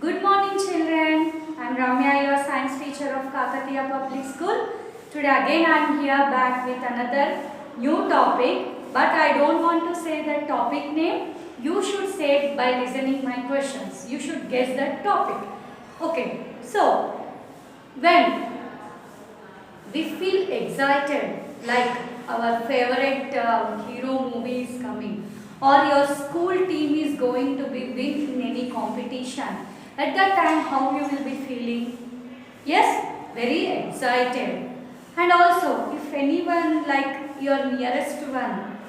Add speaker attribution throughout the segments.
Speaker 1: Good morning children. I am Ramya, your science teacher of Kakatiya Public School. Today again I am here back with another new topic, but I don't want to say the topic name. You should say it by listening my questions. You should guess that topic. Okay. So when we feel excited like our favorite hero movie is coming, or your school team is going to be win in any competition, at that time how you will be feeling? Yes, very excited. And also if anyone like your nearest one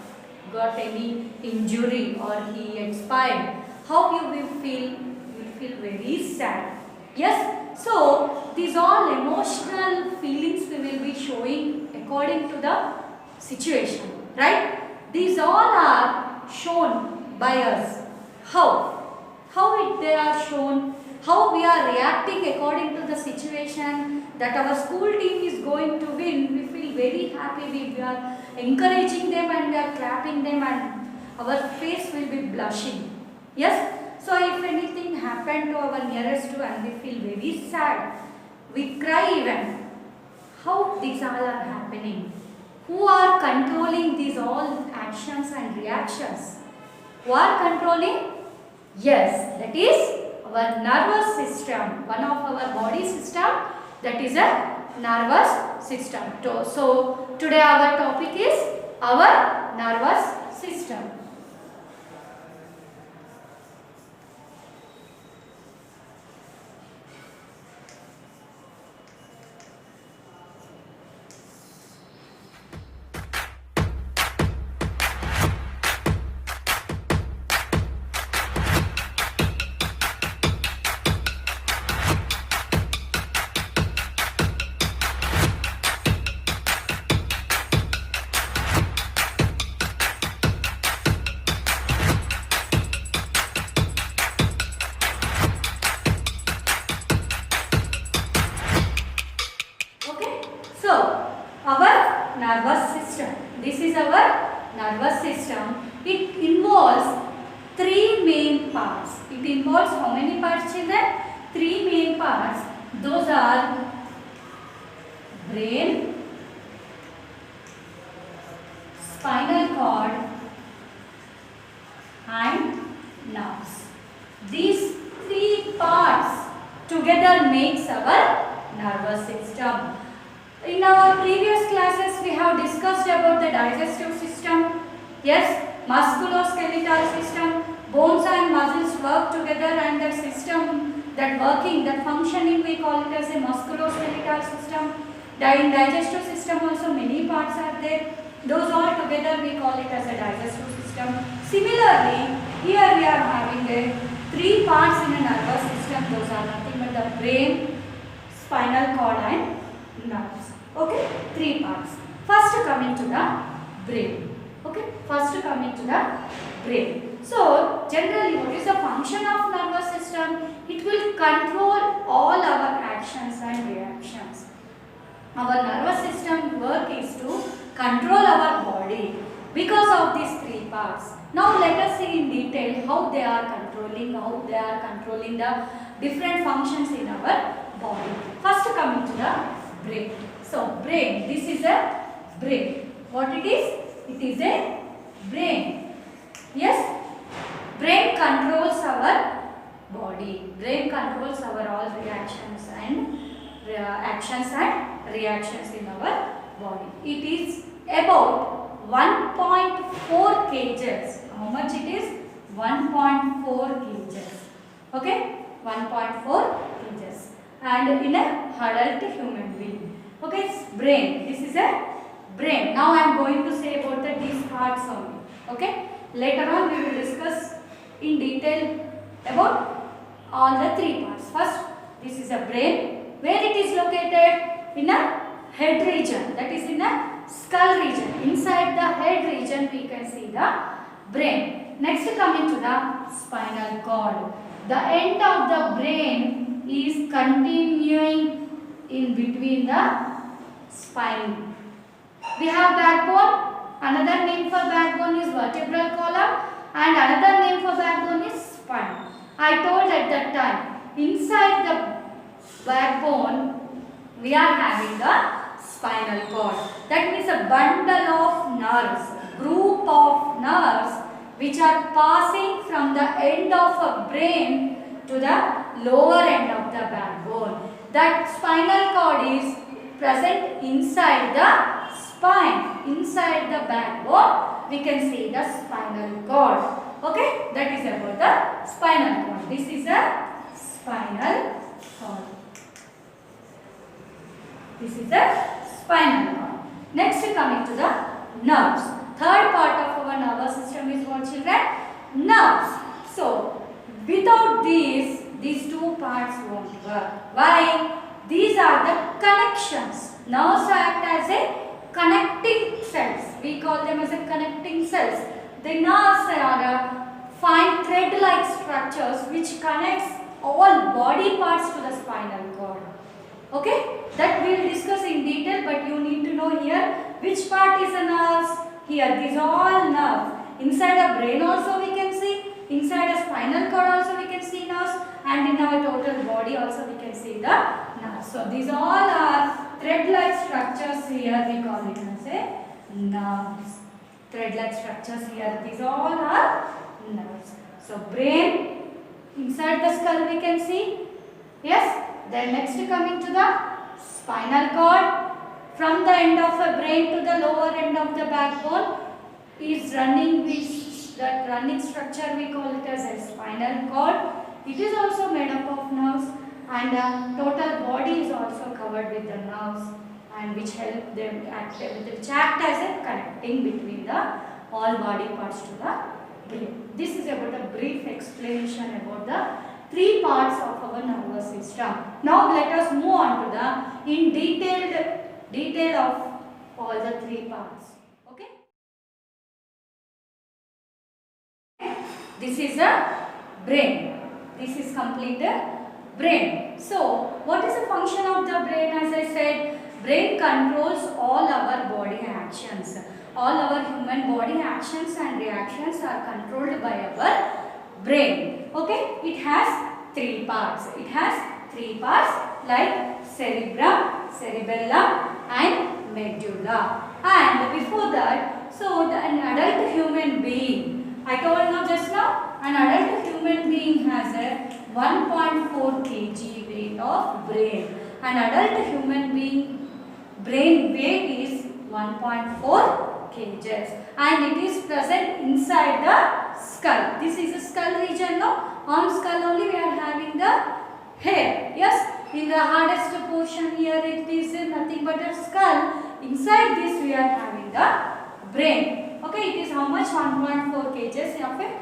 Speaker 1: got any injury or he expired, how you will feel? You will feel very sad. Yes, so these all emotional feelings we will be showing according to the situation, right? These all are shown by us. How? They are shown, how we are reacting according to the situation that our school team is going to win. We feel very happy, we are encouraging them and we are clapping them and our face will be blushing. Yes? So if anything happened to our nearest one, we feel very sad. We cry even. How these all are happening? Who are controlling these all actions and reactions? Who are controlling? Yes, that is our nervous system. One of our body system, that is a nervous system. So today our topic is our nervous system. Our nervous system. This is our nervous system. It involves three main parts. It involves how many parts, children? Three main parts. Those are brain, spinal cord and nerves. These three parts together makes our nervous system. In our previous classes, we have discussed about the digestive system. Yes, musculoskeletal system. Bones and muscles work together, and that system, that working, that functioning, we call it as a musculoskeletal system. In digestive system also many parts are there. Those all together we call it as a digestive system. Similarly, here we are having three parts in a nervous system. Those are nothing but the brain, spinal cord and nerves. Okay, three parts. First coming to the brain. Okay, first coming to the brain. So generally, what is the function of nervous system? It will control all our actions and reactions. Our nervous system work is to control our body because of these three parts. Now let us see in detail how they are controlling the different functions in our body. First coming to the brain. So brain, this is a brain. What it is? It is a brain. Yes? Brain controls our body. Brain controls our all reactions and actions and reactions in our body. It is about 1.4 kgs. How much it is? 1.4 kgs. Okay? 1.4 kgs. And in a adult human being. Okay, brain. This is a brain. Now I am going to say about these parts only. Okay. Later on we will discuss in detail about all the three parts. First, this is a brain. Where it is located? In a head region. That is in a skull region. Inside the head region we can see the brain. Next coming to the spinal cord. The end of the brain is continuing in between the spine. We have backbone. Another name for backbone is vertebral column and another name for backbone is spine. I told at that time inside the backbone we are having the spinal cord. That means a bundle of nerves, group of nerves which are passing from the end of a brain to the lower end of the backbone. That spinal cord is present inside the spine, inside the backbone. We can see the spinal cord. Okay, that is about the spinal cord. This is a spinal cord. This is a spinal cord. Next, coming to the nerves. Third part of our nervous system is what, children? Nerves. So, without these two parts won't work. Why? These are the connections. Nerves act as a connecting cells. We call them as a connecting cells. The nerves are fine thread-like structures which connects all body parts to the spinal cord. Okay? That we will discuss in detail, but you need to know here which part is the nerves. Here, these are all nerves. Inside the brain also we can see. Inside the spinal cord also we can see nerves. And in our total body also we can see the nerves. So, these all are thread-like structures here. We call it as a nerves. Thread-like structures here. These all are nerves. So, brain, inside the skull we can see. Yes. Then next coming to the spinal cord. From the end of a brain to the lower end of the backbone is running with that running structure, we call it as a spinal cord. It is also made up of nerves, and total body is also covered with the nerves, and which help them act as a connecting between the all body parts to the brain. This is about a brief explanation about the three parts of our nervous system. Now let us move on to the in detail of all the three parts. Okay. This is a brain. This is completed brain. So what is the function of the brain? As I said, brain controls all our body actions. All our human body actions and reactions are controlled by our brain. Okay, it has three parts. It has three parts like cerebrum, cerebellum and medulla. And before that, so an adult human being, I told now just now, an adult human being has a 1.4 kg weight of brain. An adult human being brain weight is 1.4 kgs and it is present inside the skull. This is the skull region, no? On skull only we are having the hair. Yes, in the hardest portion here it is nothing but a skull. Inside this we are having the brain. Okay, it is how much? 1.4 kgs of a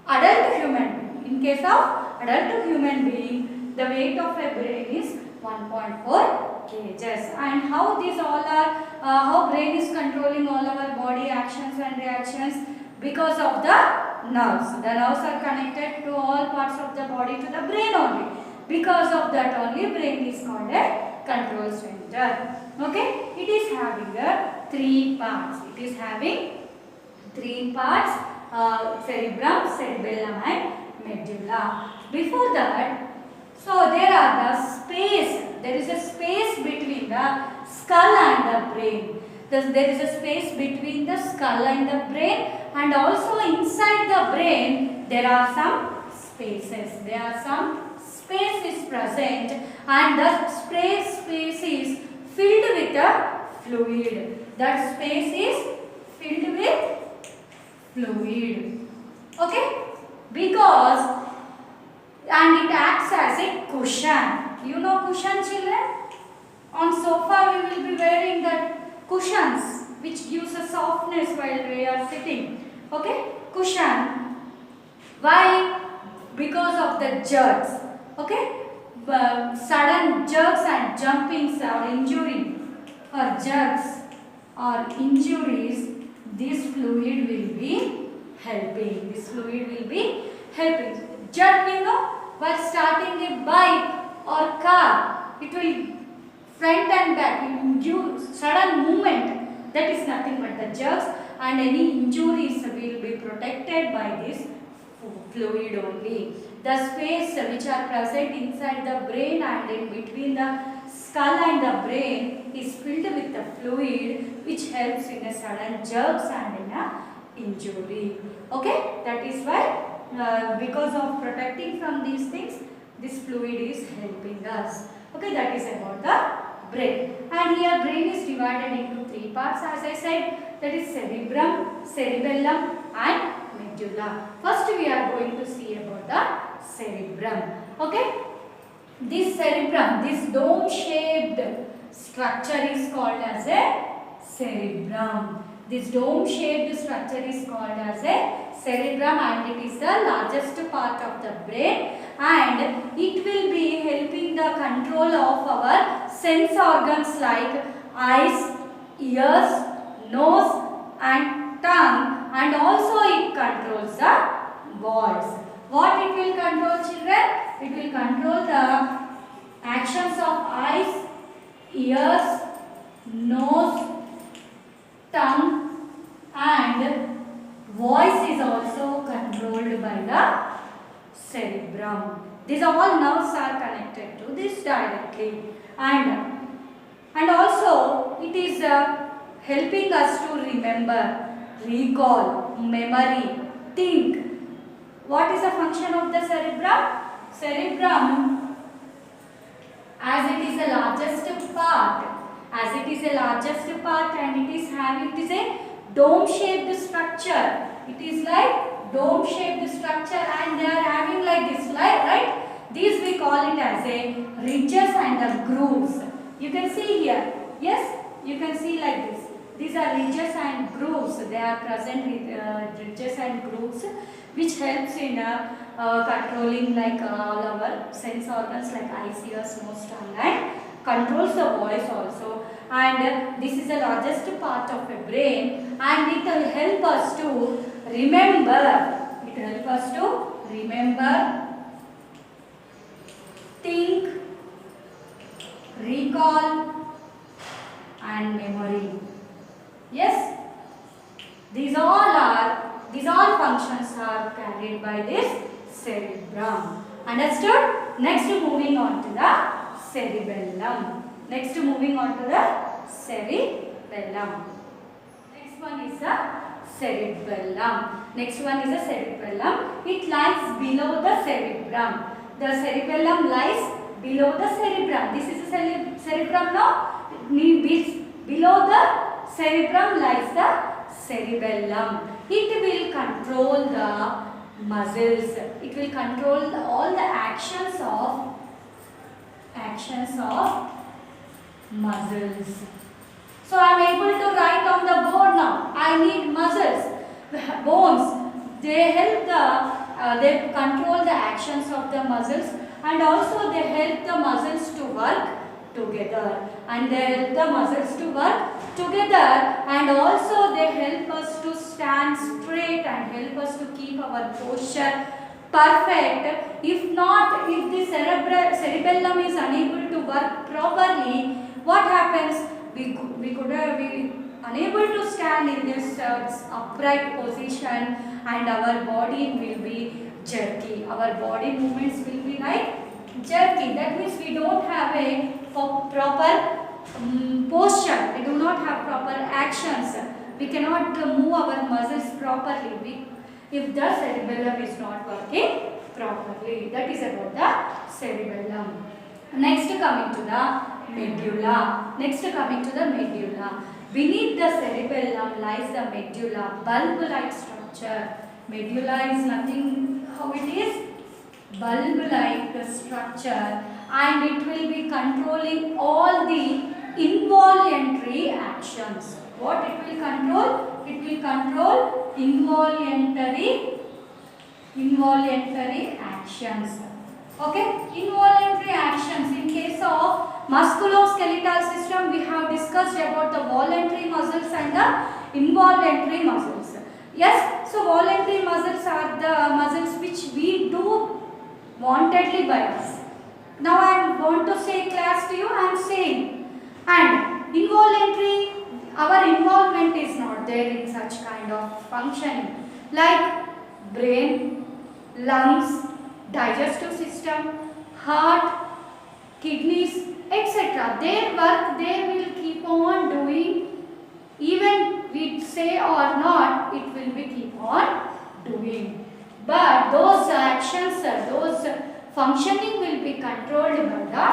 Speaker 1: adult human being. In case of adult human being, the weight of a brain is 1.4 kgs. And how these all are, how brain is controlling all our body actions and reactions? Because of the nerves. The nerves are connected to all parts of the body to the brain only. Because of that only brain is called a control center. Okay, it is having three parts. It is having three parts, cerebrum, cerebellum and medulla. Before that, so there are the space. There is a space between the skull and the brain. There is a space between the skull and the brain, and also inside the brain there are some spaces. There are some spaces present, and the space is filled with a fluid. That space is filled with fluid. Okay? Because, and it acts as a cushion. You know cushion, children? On sofa we will be wearing that cushions which gives a softness while we are sitting. Okay? Cushion. Why? Because of the jerks. Okay? Sudden jerks and jumpings or injury or jerks or injuries, this fluid will be helping. This fluid will be helping. Jerk, you know, while starting a bike or car, it will front and back, it will give sudden movement. That is nothing but the jerks, and any injuries will be protected by this fluid only. the space which are present inside the brain and in between the skull and the brain is filled with the fluid which helps in a sudden jerks and in a injury. Okay, that is why because of protecting from these things, this fluid is helping us. Okay, that is about the brain. And here brain is divided into three parts, as I said, that is cerebrum, cerebellum and medulla. First we are going to see about the cerebrum. Okay, this cerebrum, this dome shaped structure is called as a cerebrum. This dome shaped structure is called as a cerebrum and it is the largest part of the brain, and it will be helping the control of our sense organs like eyes, ears, nose and tongue, and also it controls the voice. What it will control, children? It will control the actions of eyes, ears, nose, tongue and voice is also controlled by the cerebrum. These all nerves are connected to this directly, and also it is helping us to remember, recall, memory, think. What is the function of the cerebrum? Cerebrum, as it is the largest part, and it is a dome shaped structure. It is like dome shaped structure and they are having like this, right? These we call it as a ridges and the grooves. You can see here. Yes, you can see like this. These are ridges and grooves. They are present with ridges and grooves, which helps in controlling like all our sense organs like eyes, ears, nose, tongue, and controls the voice also. And this is the largest part of a brain, and it will help us to remember. Think, recall and memory. Yes, these all functions are carried by this cerebrum. Understood? Next, moving on to the cerebellum. Next one is the cerebellum. It lies below the cerebrum. The cerebellum lies below the cerebrum. This is the cerebrum now. Below the cerebrum lies the cerebellum. It will control the muscles. It will control all the actions of muscles. So I am able to write on the board now. I need muscles, bones. They help they control the actions of the muscles, and also they help the muscles to work together. And also they help us to stand straight and help us to keep our posture perfect. If not, if the cerebellum is unable to work properly, what happens? We could be unable to stand in this upright position, and our body will be jerky. Our body movements will be like jerky. That means we don't have a proper posture. We do not have proper actions. We cannot move our muscles properly if the cerebellum is not working properly. That is about the cerebellum. Next, coming to the medulla. Beneath the cerebellum lies the medulla, bulb-like structure. Medulla is nothing, how it is? Bulb-like structure, and it will be controlling all the involuntary actions. What it will control? It will control involuntary actions. Okay, involuntary actions. In case of musculoskeletal system, we have discussed about the voluntary muscles and the involuntary muscles. Yes, so voluntary muscles are the muscles which we do wantedly by us. Now I am going to say class to you, I am saying. And involuntary, our involvement is not there in such kind of functioning. Like brain, lungs, digestive system, heart, kidneys, etc. Their work they will keep on doing, even we say or not, it will be keep on doing. But those actions, those functioning will be controlled by the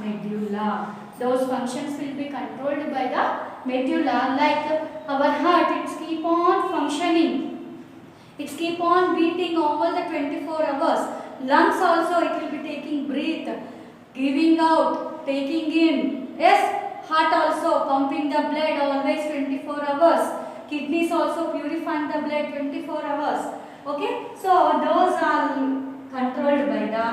Speaker 1: medulla. Those functions will be controlled by the medulla. Like our heart, it keep on functioning. It keep on beating all the 24 hours. Lungs also it will be taking breath, giving out, taking in. Yes, heart also pumping the blood always 24 hours. Kidneys also purifying the blood 24 hours. Okay, so those are controlled by the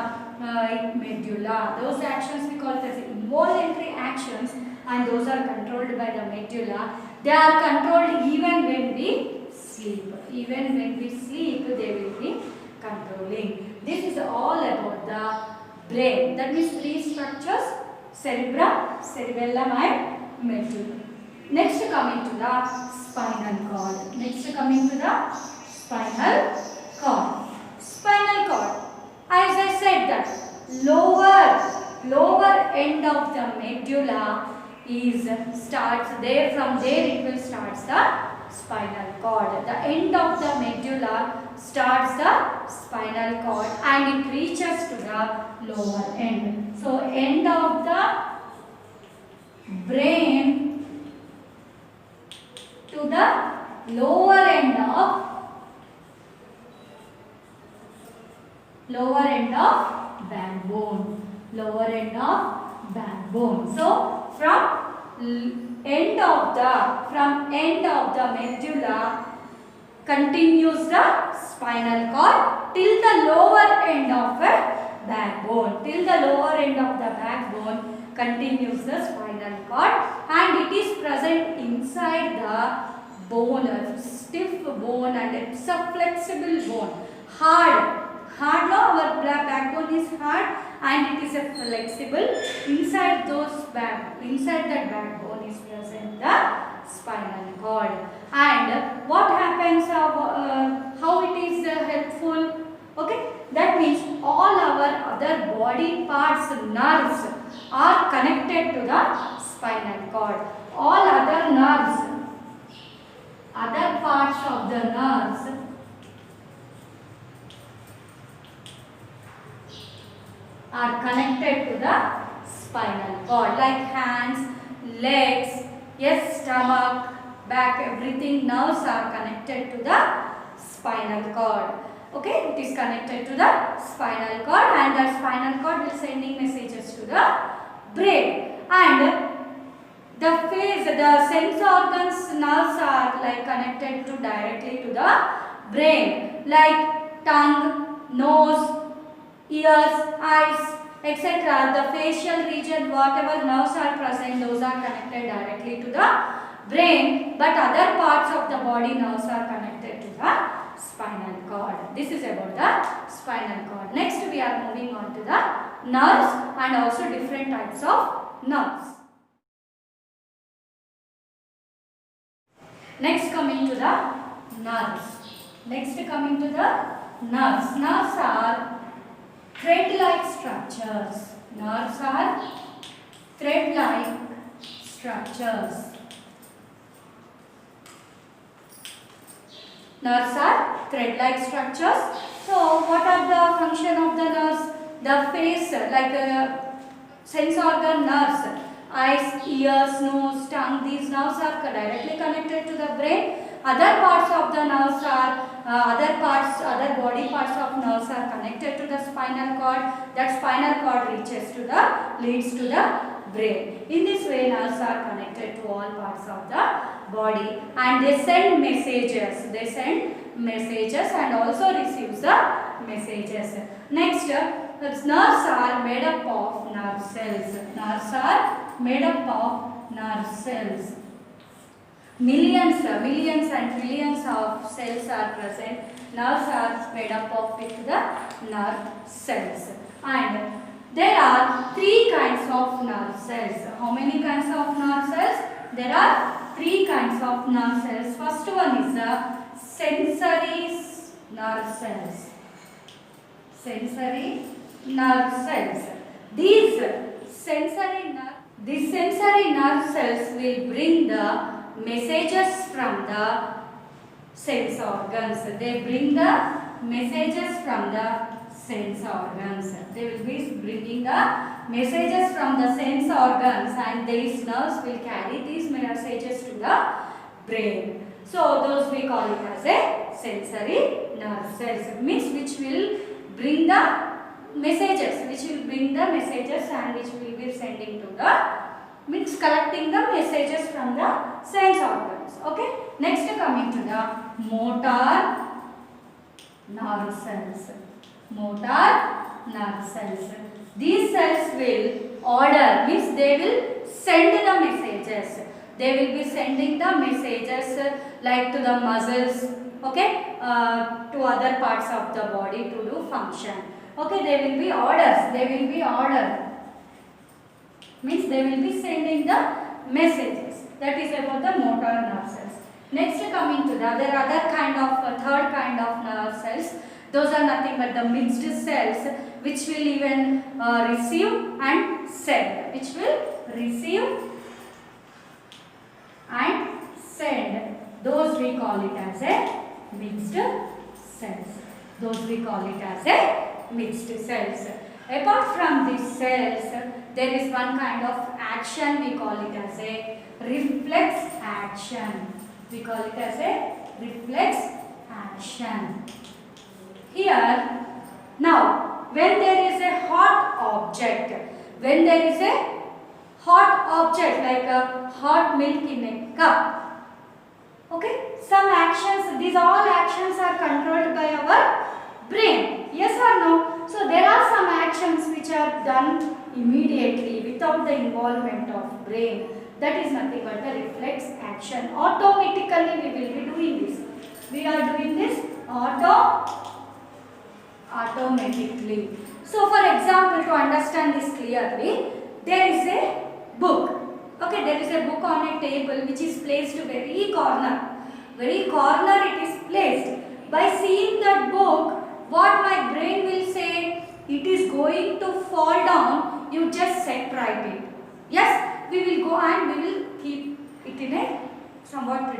Speaker 1: medulla. Those actions we call it as involuntary actions, and those are controlled by the medulla. They are controlled even when we sleep. Even when we sleep, they will be controlling. This is all about the brain. That means three structures: cerebrum, cerebellum, and medulla. Next coming to the spinal cord. Next coming to the spinal cord. Spinal cord. As I said that lower end of the medulla is starts there. From there it will start the spinal cord. The end of the medulla starts the spinal cord and it reaches to the lower end. So end of the brain to the lower end of backbone. Lower end of backbone. So from end of the medulla continues the spinal cord till the lower end of a backbone. Till the lower end of the backbone continues the spinal cord, and it is present inside the bone, a stiff bone, and it's a flexible bone. Hard. No, our backbone is hard and it is a flexible. Inside that backbone is present the spinal cord. And what happens? How it is helpful? Okay, that means all our other body parts, nerves are connected to the spinal cord. All other nerves, other parts of the nerves are connected to the spinal cord, like hands, legs, yes, stomach, back, everything. Nerves are connected to the spinal cord. Okay, it is connected to the spinal cord, and the spinal cord will sending messages to the brain. And the sense organs, nerves are like connected to directly to the brain, like tongue, nose, ears, eyes, etc. The facial region, whatever nerves are present, those are connected directly to the brain, but other parts of the body nerves are connected to the spinal cord. This is about the spinal cord. Next we are moving on to the nerves and also different types of nerves. Next coming to the nerves. Nerves are thread-like structures. Nerves are thread-like structures. Nerves are thread-like structures. So, what are the function of the nerves? The face, like sense organ nerves, eyes, ears, nose, tongue. These nerves are directly connected to the brain. Other parts of the nerves are other body parts of nerves are connected to the spinal cord. That spinal cord leads to the brain. In this way, nerves are connected to all parts of the body, and they send messages. And also receives the messages. Next, nerves are made up of nerve cells. Millions and trillions of cells are present. Nerves are made up of the nerve cells. And there are three kinds of nerve cells. How many kinds of nerve cells? There are three kinds of nerve cells. First one is the sensory nerve cells. sensory nerve cells. These sensory nerve cells will bring the messages from the sense organs. They bring the messages from the sense organs. They will be bringing the messages from the sense organs, and these nerves will carry these messages to the brain. So those we call it as a sensory nerve cells, means which will bring the messages, and which will be sending to the, means collecting the messages from the sense organs. Okay. Next coming to the motor nerve cells. Motor nerve cells. These cells will order, means they will send the messages. They will be sending the messages like to the muscles, okay, to other parts of the body to do function. Okay, they will be orders. They will be ordered. Means they will be sending the messages. That is about the motor nerve cells. Next coming to the other kind of third kind of nerve cells. Those are nothing but the mixed cells, which will even receive and send. Which will receive and send. Those we call it as a mixed cells. Those we call it as a mixed cells. Apart from these cells, there is one kind of action, we call it as a reflex action. We call it as a reflex action. Here, now, when there is a hot object like a hot milk in a cup, okay, some actions, these all actions are controlled by our brain, yes or no? So there are some actions which are done immediately without the involvement of brain. That is nothing but the reflex action. Automatically we will be doing this. We are doing this automatically. So for example, to understand this clearly, there is a book. Okay, there is a book on a table which is placed very corner. Very corner it is placed. By seeing that book, what my brain will say, it is going to fall down, you just separate it. Yes, we will go and we will keep it in a somewhat, we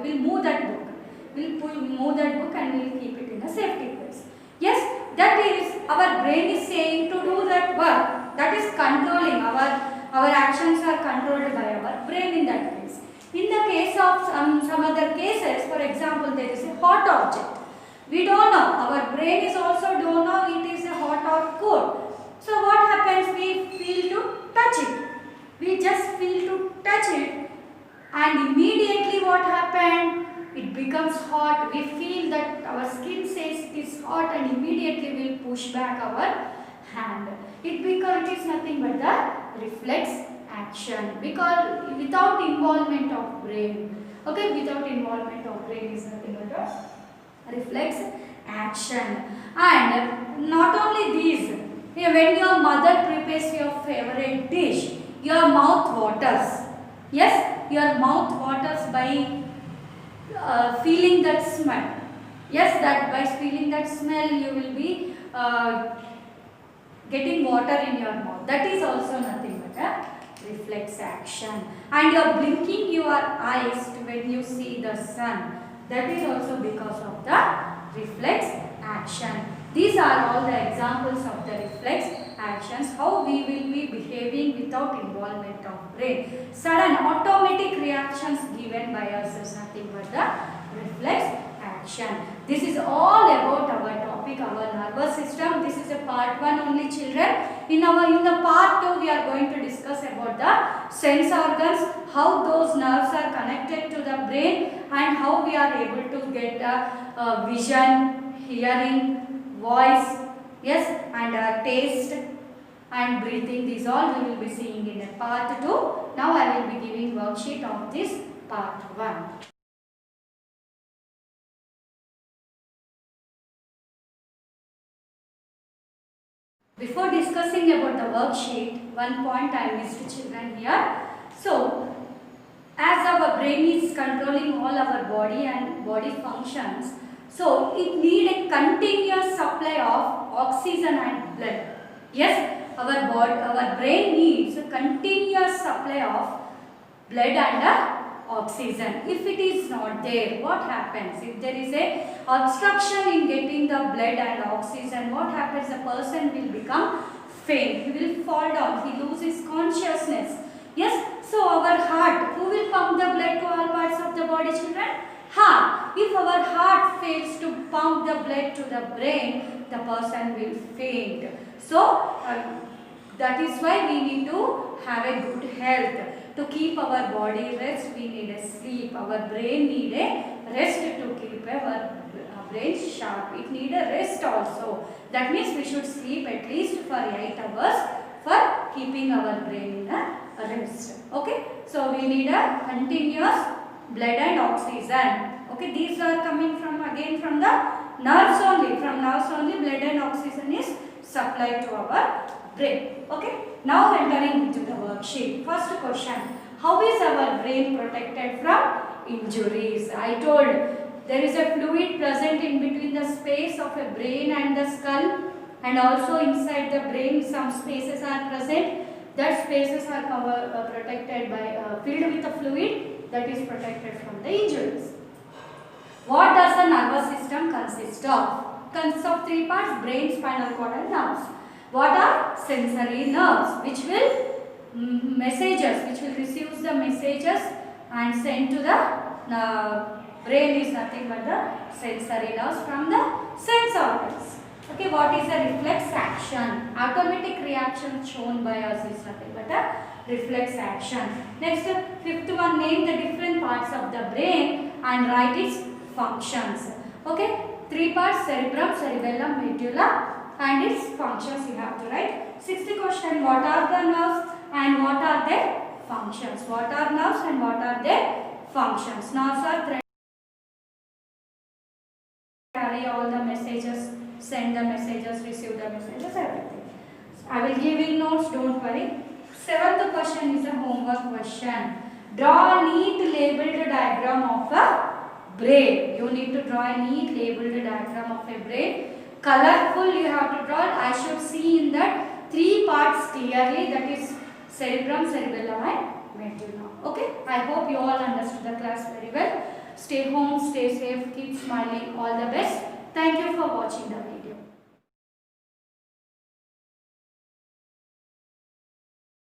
Speaker 1: will move that book. We will move that book and we will keep it in a safety place. Yes, that is, our brain is saying to do that work. That is controlling, our actions are controlled by our brain in that case. In the case of some other cases, for example, there is a hot object. We don't know, our brain is also don't know it is a hot or cold. So what happens, we feel to touch it. We just feel to touch it, and immediately what happened? It becomes hot. We feel that our skin says it is hot, and immediately we will push back our hand. It is nothing but the reflex action, because without involvement of brain. Okay, without involvement of brain is nothing but a reflex action. And not only these, when your mother prepares your favorite dish, your mouth waters. Yes, your mouth waters by feeling that smell. Yes, that by feeling that smell you will be getting water in your mouth. That is also nothing but a reflex action. And you are blinking your eyes when you see the sun. That is also because of the reflex action. These are all the examples of the reflex actions, how we will be behaving without involvement of brain. Sudden automatic reactions given by us is nothing but the reflex action. This is all about our topic, our nervous system. This is a part 1 only, children. In the part 2 we are going to discuss about the sense organs, how those nerves are connected to the brain, and how we are able to get vision, hearing, voice, yes, and taste and breathing. These all we will be seeing in a part 2. Now I will be giving worksheet of this part 1. Before discussing about the worksheet, one point I missed, children, here. So, as our brain is controlling all our body and body functions, So it need a continuous supply of oxygen and blood. Yes, our brain needs a continuous supply of blood and oxygen. If it is not there, what happens? If there is a obstruction in getting the blood and oxygen, what happens? The person will become faint. He will fall down. He loses consciousness. Yes. So our heart, who will pump the blood to all parts of the body, children? Heart. If our heart fails to pump the blood to the brain, the person will faint. So that is why we need to have a good health. To keep our body rest, we need a sleep. Our brain need a rest to keep our brain sharp. It need a rest also. That means we should sleep at least for 8 hours for keeping our brain in a rest. Okay. So we need a continuous blood and oxygen. Okay. These are coming from again from the nerves only. From nerves only blood and oxygen is supplied to our brain. Okay. Now entering into the worksheet. First question. How is our brain protected from injuries? I told there is a fluid present in between the space of a brain and the skull, and also inside the brain some spaces are present. That spaces are protected by filled with a fluid that is protected from the injuries. What does the nervous system consist of? Consists of 3 parts: brain, spinal cord and nerves. What are sensory nerves? Which will which will receive the messages and send to the brain is nothing but the sensory nerves from the sense organs. Okay, what is a reflex action? Automatic reaction shown by us is nothing but a reflex action. Next, fifth one, name the different parts of the brain and write its functions. Okay, 3 parts: cerebrum, cerebellum, medulla, and its functions you have to write. Sixth question, what are the nerves and what are their functions? What are nerves and what are their functions? Nerves are thread, carry all the messages, send the messages, receive the messages, everything. I will give in notes, don't worry. Seventh question is a homework question. Draw a neat labeled diagram of a brain. You need to draw a neat labeled diagram of a brain. Colorful you have to draw. I should see in that 3 parts clearly, that is cerebrum, cerebellum and medulla. Okay, I hope you all understood the class very well. Stay home, stay safe, keep smiling. All the best. Thank you for watching the video.